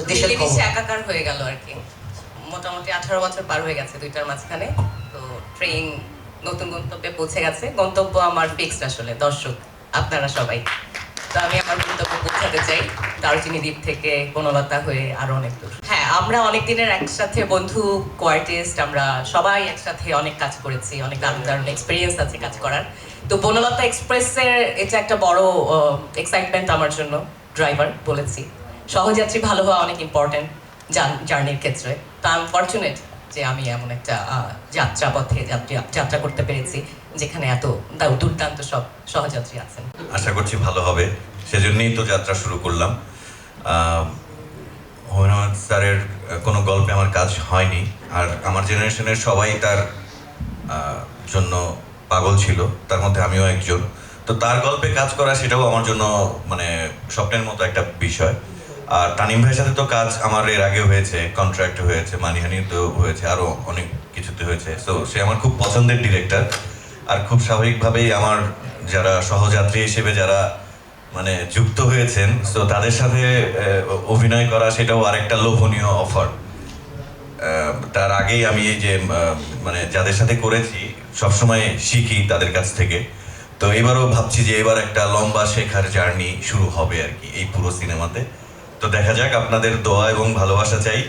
দেশের মিলেমিশে খবর। একাকার হয়ে গেল আর কি। মোটামুটি 18 বছর পার হয়ে গেছে দুইটার মাঝখানে। তো ট্রেন নতুন গন্তব্যে পৌঁছে গেছে। গন্তব্য আমার ফিক্সড আসলে, দর্শক আপনারা সবাই। তো আমি আমার গন্তব্য পৌঁছাতে চাই দারুচিনি দ্বীপ থেকে বনলতা হয়ে আরো অনেক দূর। হ্যাঁ, আমরা অনেক দিনের একসাথে বন্ধু, কোয়ার্টিস্ট, আমরা সবাই একসাথে অনেক কাজ করেছি, অনেক দারুণ দারুণ এক্সপিরিয়েন্স আছে কাজ করার। তো বনলতা এক্সপ্রেসের এটা একটা বড় এক্সাইটমেন্ট আমার জন্য। ড্রাইভার বলেছি, সহযাত্রী ভালো হওয়া অনেক ইম্পর্টেন্ট জার্নির ক্ষেত্রে। তো আই এম ফরচুনেট যে আমি এমন একটা যাত্রাপথে যাত্রা করতে পেরেছি যেখানে এত দুর্দান্ত সব সহযাত্রী আছেন। আশা করছি ভালো হবে, সেজন্যই তো যাত্রা শুরু করলাম। হুমায়ুন স্যারের কোনো গল্পে আমার কাজ হয়নি, আর আমার জেনারেশনের সবাই তার জন্য পাগল ছিল, তার মধ্যে আমিও একজন। তো তার গল্পে কাজ করা সেটাও আমার জন্য মানে স্বপ্নের মতো একটা বিষয়। আর তানিম ভাইয়ের সাথে তো কাজ আমার এর আগে হয়েছে, কন্ট্রাক্ট হয়েছে, মানিহানিতে হয়েছে, আরও অনেক কিছুতে হয়েছে। সো সে আমার খুব পছন্দের ডিরেক্টর। আর খুব স্বাভাবিকভাবেই আমার যারা সহযাত্রী হিসেবে যারা মানে যুক্ত হয়েছেন, তো তাদের সাথে অভিনয় করা সেটাও আরেকটা লোভনীয় অফার। তার আগেই আমি এই যে মানে যাদের সাথে করেছি সবসময় শিখি তাদের কাছ থেকে। তো এবারও ভাবছি যে এবার একটা লম্বা শেখার জার্নি শুরু হবে আর কি এই পুরো সিনেমাতে। তো দেখা যাক, আপনাদের দোয়া এবং ভালোবাসা চাই।